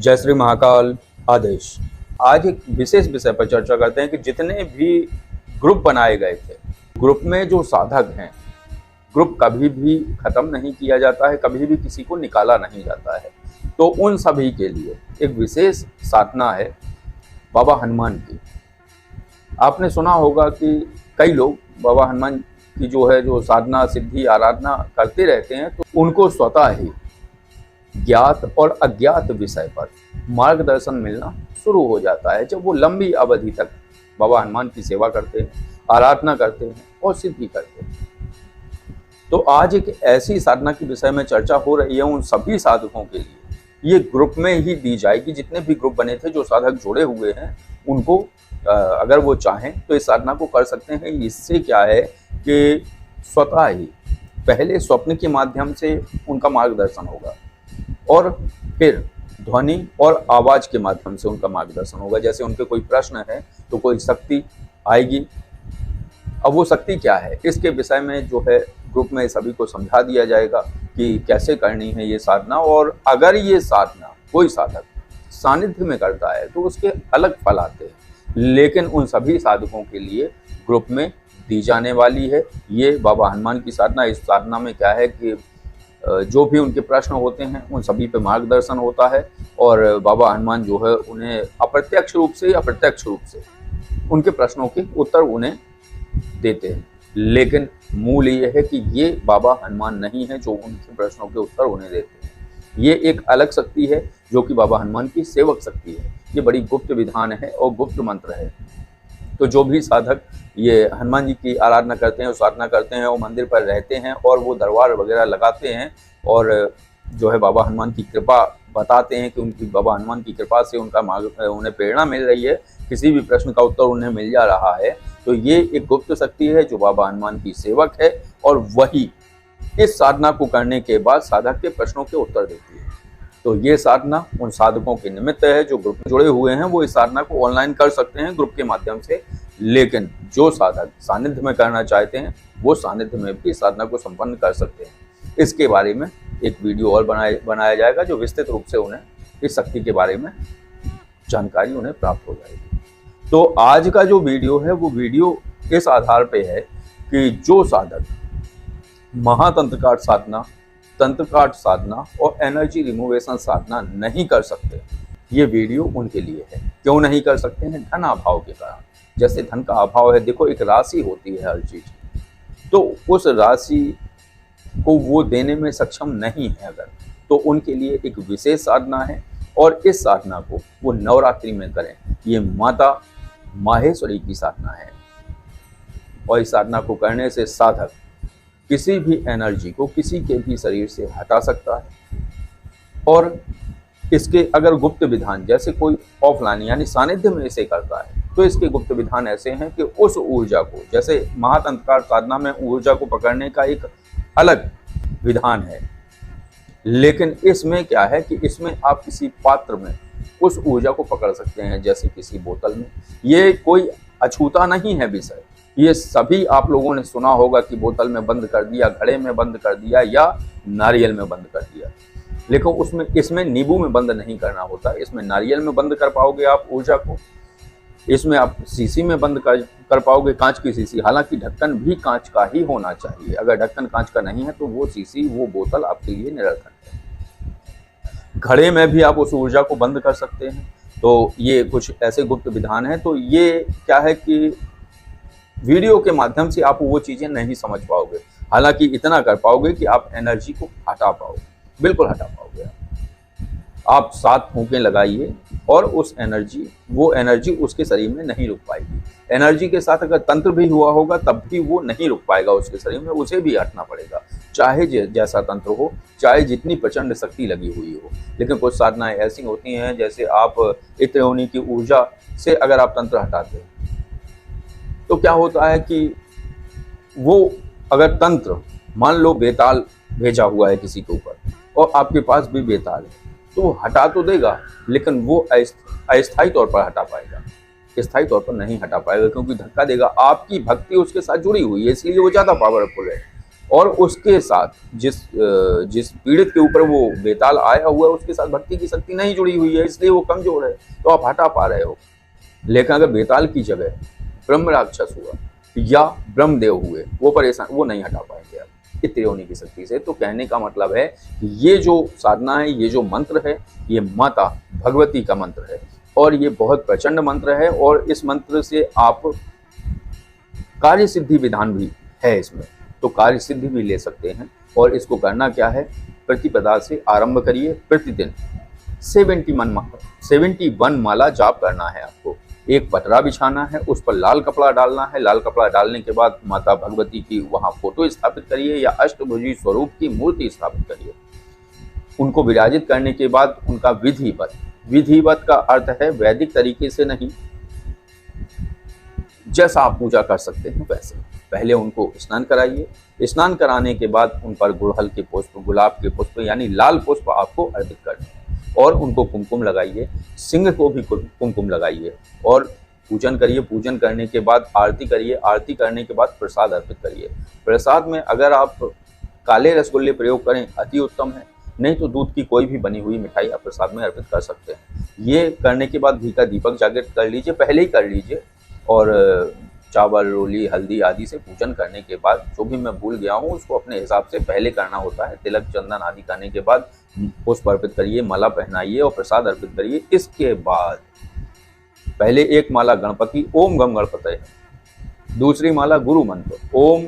जय श्री महाकाल आदेश। आज एक विशेष विषय पर चर्चा करते हैं कि जितने भी ग्रुप बनाए गए थे, ग्रुप में जो साधक हैं, ग्रुप कभी भी खत्म नहीं किया जाता है, कभी भी किसी को निकाला नहीं जाता है। तो उन सभी के लिए एक विशेष साधना है बाबा हनुमान की। आपने सुना होगा कि कई लोग बाबा हनुमान की जो साधना सिद्धि आराधना करते रहते हैं, तो उनको स्वतः ही ज्ञात और अज्ञात विषय पर मार्गदर्शन मिलना शुरू हो जाता है जब वो लंबी अवधि तक बाबा हनुमान की सेवा करते हैं, आराधना करते हैं और सिद्धि करते हैं। तो आज एक ऐसी साधना के विषय में चर्चा हो रही है उन सभी साधकों के लिए। ये ग्रुप में ही दी जाएगी। जितने भी ग्रुप बने थे, जो साधक जुड़े हुए हैं, उनको अगर वो चाहें तो इस साधना को कर सकते हैं। इससे क्या है कि स्वतः ही पहले स्वप्न के माध्यम से उनका मार्गदर्शन होगा और फिर ध्वनि और आवाज के माध्यम से उनका मार्गदर्शन होगा। जैसे उनके कोई प्रश्न है तो कोई शक्ति आएगी। अब वो शक्ति क्या है, इसके विषय में ग्रुप में सभी को समझा दिया जाएगा कि कैसे करनी है ये साधना। और अगर ये साधना कोई साधक सानिध्य में करता है तो उसके अलग फल आते हैं, लेकिन उन सभी साधकों के लिए ग्रुप में दी जाने वाली है ये बाबा हनुमान की साधना। इस साधना में क्या है कि जो भी उनके प्रश्न होते हैं उन सभी पे मार्गदर्शन होता है और बाबा हनुमान उन्हें अप्रत्यक्ष रूप से या प्रत्यक्ष रूप से उनके प्रश्नों के उत्तर उन्हें देते हैं। लेकिन मूल ये है कि ये बाबा हनुमान नहीं है जो उनके प्रश्नों के उत्तर उन्हें देते हैं। ये एक अलग शक्ति है जो कि बाबा हनुमान की सेवक शक्ति है। ये बड़ी गुप्त विधान है और गुप्त मंत्र है। तो जो भी साधक ये हनुमान जी की आराधना करते हैं, साधना करते हैं, वो मंदिर पर रहते हैं और वो दरबार वगैरह लगाते हैं और बाबा हनुमान की कृपा बताते हैं कि उनकी बाबा हनुमान की कृपा से उन्हें प्रेरणा मिल रही है, किसी भी प्रश्न का उत्तर उन्हें मिल जा रहा है। तो ये एक गुप्त शक्ति है जो बाबा हनुमान की सेवक है और वही इस साधना को करने के बाद साधक के प्रश्नों के उत्तर देती है। तो ये साधना उन साधकों के निमित्त है जो ग्रुप में जुड़े हुए हैं। वो इस साधना को ऑनलाइन कर सकते हैं ग्रुप के माध्यम से, लेकिन जो साधक सानिध्य में करना चाहते हैं वो सानिध्य में भी साधना को संपन्न कर सकते हैं। इसके बारे में एक वीडियो और बनाया जाएगा जो विस्तृत रूप से उन्हें इस शक्ति के बारे में जानकारी उन्हें प्राप्त हो जाएगी। तो आज का जो वीडियो है वो वीडियो इस आधार पे है कि जो साधक महातंत्र काट साधना, तंत्र काट साधना और एनर्जी रिमूवेशन साधना नहीं कर सकते, ये वीडियो उनके लिए है। क्यों नहीं कर सकते हैं? धन अभाव के कारण। जैसे धन का अभाव है, देखो एक राशि होती है हर चीज, तो उस राशि को वो देने में सक्षम नहीं है अगर, तो उनके लिए एक विशेष साधना है और इस साधना को वो नवरात्रि में करें। ये माता माहेश्वरी की साधना है और इस साधना को करने से साधक किसी भी एनर्जी को किसी के भी शरीर से हटा सकता है। और इसके अगर गुप्त विधान, जैसे कोई ऑफलाइन यानी सानिध्य में इसे करता है, तो इसके गुप्त विधान ऐसे हैं कि उस ऊर्जा को, जैसे महातंत्र साधना में ऊर्जा को पकड़ने का एक अलग विधान है, लेकिन इसमें क्या है कि इसमें आप किसी पात्र में उस ऊर्जा को पकड़ सकते हैं, जैसे किसी बोतल में। ये कोई अछूता नहीं है विषय। ये सभी आप लोगों ने सुना होगा कि बोतल में बंद कर दिया, घड़े में बंद कर दिया या नारियल में बंद कर दिया, लेकिन इसमें नींबू में बंद नहीं करना होता। इसमें नारियल में बंद कर पाओगे आप ऊर्जा को, इसमें आप शीशी में बंद कर पाओगे, कांच की शीशी। हालांकि ढक्कन भी कांच का ही होना चाहिए। अगर ढक्कन कांच का नहीं है तो वो शीशी, वो बोतल आपके लिए निरर्थक है। घड़े में भी आप उस ऊर्जा को बंद कर सकते हैं। तो ये कुछ ऐसे गुप्त विधान है। तो ये क्या है कि वीडियो के माध्यम से आप वो चीजें नहीं समझ पाओगे। हालांकि इतना कर पाओगे कि आप एनर्जी को हटा पाओगे, बिल्कुल हटा पाओगे। आप 7 फूंकें लगाइए और वो एनर्जी उसके शरीर में नहीं रुक पाएगी। एनर्जी के साथ अगर तंत्र भी हुआ होगा तब भी वो नहीं रुक पाएगा उसके शरीर में, उसे भी हटना पड़ेगा, चाहे जैसा तंत्र हो, चाहे जितनी प्रचंड शक्ति लगी हुई हो। लेकिन कुछ साधनाएं ऐसी होती हैं, जैसे आप इत्र योनि की ऊर्जा से अगर आप तंत्र हटाते हैं तो क्या होता है कि वो अगर तंत्र, मान लो बेताल भेजा हुआ है किसी के ऊपर और आपके पास भी बेताल है, तो वो हटा तो देगा, लेकिन वो अस्थायी तौर पर हटा पाएगा, स्थायी तौर पर नहीं हटा पाएगा, क्योंकि धक्का देगा। आपकी भक्ति उसके साथ जुड़ी हुई है, इसलिए वो ज़्यादा पावरफुल है। और उसके साथ जिस पीड़ित के ऊपर वो बेताल आया हुआ है उसके साथ भक्ति की शक्ति नहीं जुड़ी हुई है, इसलिए वो कमजोर है, तो आप हटा पा रहे हो। लेकिन अगर बेताल की जगह ब्रह्म राक्षस हुआ या ब्रह्मदेव हुए, वो परेशान, वो नहीं हटा पाएंगे आप इतने होने की शक्ति से। तो कहने का मतलब है कि ये जो साधना है, ये जो मंत्र है, ये माता भगवती का मंत्र है और ये बहुत प्रचंड मंत्र है। और इस मंत्र से आप कार्य सिद्धि विधान भी है इसमें, तो कार्य सिद्धि भी ले सकते हैं। और इसको करना क्या है, प्रतिपदा से आरंभ करिए। प्रतिदिन 71 माला जाप करना है आपको। एक पटरा बिछाना है, उस पर लाल कपड़ा डालना है। लाल कपड़ा डालने के बाद माता भगवती की वहाँ फोटो स्थापित करिए या अष्टभुजी स्वरूप की मूर्ति स्थापित करिए। उनको विराजित करने के बाद उनका विधिवत का अर्थ है वैदिक तरीके से नहीं, जैसा आप पूजा कर सकते हैं वैसे। पहले उनको स्नान कराइए। स्नान कराने के बाद उन पर गुड़हल के पुष्प, गुलाब के पुष्प यानी लाल पुष्प आपको अर्पित करने हैं और उनको कुमकुम लगाइए। सिंह को भी कुमकुम लगाइए और पूजन करिए। पूजन करने के बाद आरती करिए। आरती करने के बाद प्रसाद अर्पित करिए। प्रसाद में अगर आप काले रसगुल्ले प्रयोग करें अति उत्तम है, नहीं तो दूध की कोई भी बनी हुई मिठाई आप प्रसाद में अर्पित कर सकते हैं। ये करने के बाद घी का दीपक जागृत कर लीजिए, पहले ही कर लीजिए। और चावल, रोली, हल्दी आदि से पूजन करने के बाद, जो भी मैं भूल गया हूँ उसको अपने हिसाब से पहले करना होता है। तिलक, चंदन आदि करने के बाद पुष्प अर्पित करिए, माला पहनाइए और प्रसाद अर्पित करिए। इसके बाद पहले एक माला गणपति ओम गम गणपतये, दूसरी माला गुरु मंत्र ओम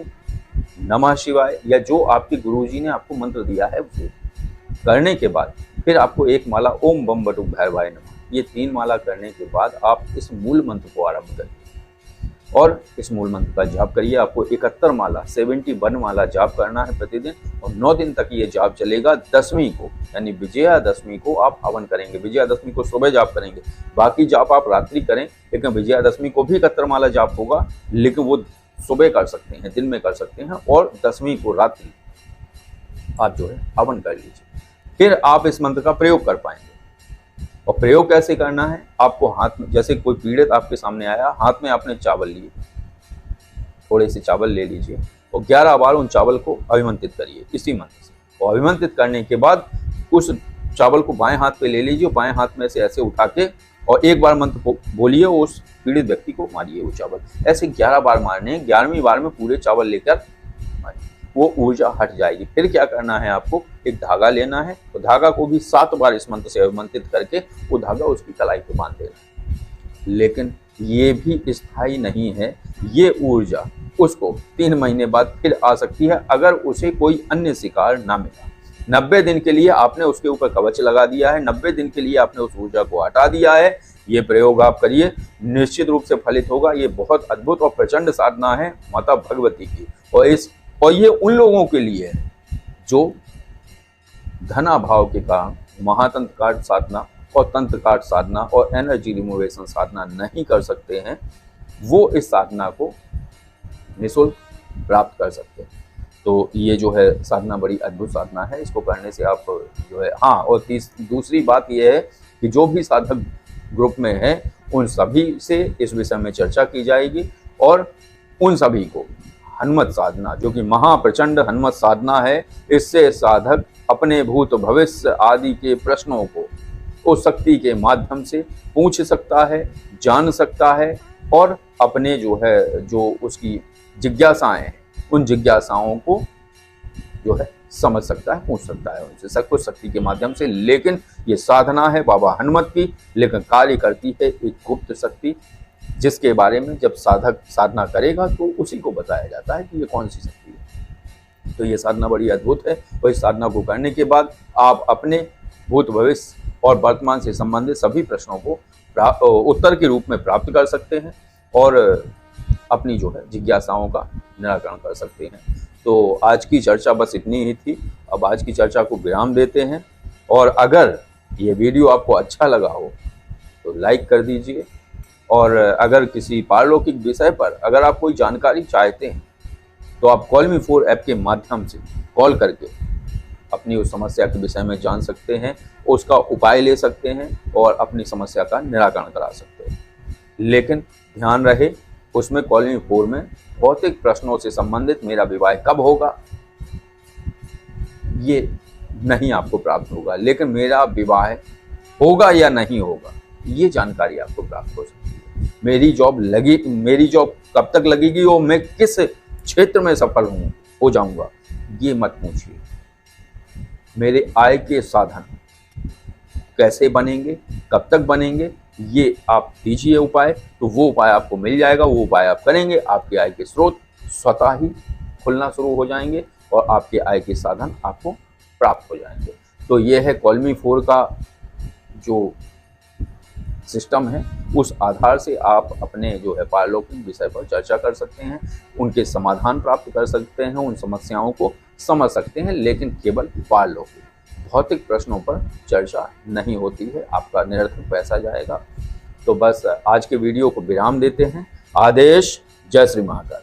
नमः शिवाय या जो आपके गुरुजी ने आपको मंत्र दिया है उसे करने के बाद फिर आपको एक माला ओम बम बटुक भैरवाय नमः। ये 3 माला करने के बाद आप इस मूल मंत्र को आरंभ करिए और इस मूल मंत्र का जाप करिए। आपको 71 माला 71 माला जाप करना है प्रतिदिन और 9 दिन तक ये जाप चलेगा। 10वीं को यानी विजयादशमी को आप हवन करेंगे। विजयादशमी को सुबह जाप करेंगे, बाकी जाप आप रात्रि करें, लेकिन विजयादशमी को भी 71 माला जाप होगा, लेकिन वो सुबह कर सकते हैं, दिन में कर सकते हैं। और 10वीं को रात्रि आप जो है हवन कर लीजिए, फिर आप इस मंत्र का प्रयोग कर पाएंगे। और प्रयोग कैसे करना है, आपको हाथ में, जैसे कोई पीड़ित आपके सामने आया, हाथ में आपने चावल लिए, थोड़े से चावल ले लीजिए और 11 बार उन चावल को अभिमंत्रित करिए इसी मंत्र से। और अभिमंत्रित करने के बाद उस चावल को बाएं हाथ पे ले लीजिए, बाएं हाथ में से ऐसे उठा के और एक बार मंत्र बोलिए, उस पीड़ित व्यक्ति को मारिए वो चावल। ऐसे 11 बार मारने, 11वीं बार में पूरे चावल लेकर वो ऊर्जा हट जाएगी। फिर क्या करना है, आपको एक धागा लेना है तो धागा को भी 7 बार इस मंत्र से अभिमंत्रित करके वो धागा उसकी कलाई पे बांध देना है। लेकिन ये भी स्थायी नहीं है, ये ऊर्जा उसको 3 महीने बाद फिर आ सकती है अगर उसे कोई अन्य शिकार ना मिला। 90 दिन के लिए आपने उसके ऊपर कवच लगा दिया है, 90 दिन के लिए आपने उस ऊर्जा को हटा दिया है। ये प्रयोग आप करिए, निश्चित रूप से फलित होगा। ये बहुत अद्भुत और प्रचंड साधना है माता भगवती की। और ये उन लोगों के लिए है जो धनाभाव के कारण महातंत्र कार्ड साधना और तंत्र कार्ड साधना और एनर्जी रिमूवेशन साधना नहीं कर सकते हैं। वो इस साधना को निःशुल्क प्राप्त कर सकते हैं। तो ये जो है साधना बड़ी अद्भुत साधना है, इसको करने से आप जो है, हाँ, और दूसरी बात ये है कि जो भी साधक ग्रुप में है उन सभी से इस विषय में चर्चा की जाएगी और उन सभी को हनुमत साधना, जो कि महाप्रचंड हनुमत साधना है, इससे साधक अपने भूत भविष्य आदि के प्रश्नों को उस शक्ति के माध्यम से पूछ सकता है, जान सकता है और अपने जो है, जो उसकी जिज्ञासाएं हैं, उन जिज्ञासाओं को जो है समझ सकता है, पूछ सकता है उनसे सब कुछ शक्ति के माध्यम से। लेकिन ये साधना है बाबा हनुमत की, लेकिन कार्य करती है एक गुप्त शक्ति, जिसके बारे में जब साधक साधना करेगा तो उसी को बताया जाता है कि ये कौन सी शक्ति है। तो ये साधना बड़ी अद्भुत है और इस साधना को करने के बाद आप अपने भूत भविष्य और वर्तमान से संबंधित सभी प्रश्नों को उत्तर के रूप में प्राप्त कर सकते हैं और अपनी जो है जिज्ञासाओं का निराकरण कर सकते हैं। तो आज की चर्चा बस इतनी ही थी। अब आज की चर्चा को विराम देते हैं और अगर ये वीडियो आपको अच्छा लगा हो तो लाइक कर दीजिए और अगर किसी पारलौकिक विषय पर अगर आप कोई जानकारी चाहते हैं तो आप कॉल मी 4 ऐप के माध्यम से कॉल करके अपनी उस समस्या के विषय में जान सकते हैं, उसका उपाय ले सकते हैं और अपनी समस्या का निराकरण करा सकते हैं। लेकिन ध्यान रहे, उसमें कॉल मी 4 में भौतिक प्रश्नों से संबंधित, मेरा विवाह कब होगा, ये नहीं आपको प्राप्त होगा। लेकिन मेरा विवाह होगा या नहीं होगा, ये जानकारी आपको प्राप्त हो सकती है। मेरी जॉब कब तक लगेगी और मैं किस क्षेत्र में सफल हो जाऊंगा, ये मत पूछिए। मेरे आय के साधन कैसे बनेंगे, कब तक बनेंगे, ये आप दीजिए उपाय, तो वो उपाय आपको मिल जाएगा। वो उपाय आप करेंगे, आपके आय के स्रोत स्वतः ही खुलना शुरू हो जाएंगे और आपके आय के साधन आपको प्राप्त हो जाएंगे। तो ये है कॉलमी 4 का जो सिस्टम है, उस आधार से आप अपने जो है पारलौकिक विषय पर चर्चा कर सकते हैं, उनके समाधान प्राप्त कर सकते हैं, उन समस्याओं को समझ सकते हैं, लेकिन केवल पारलौकिक भौतिक प्रश्नों पर चर्चा नहीं होती है। आपका निरर्थक पैसा जाएगा। तो बस आज के वीडियो को विराम देते हैं। आदेश। जय श्री महाकाल।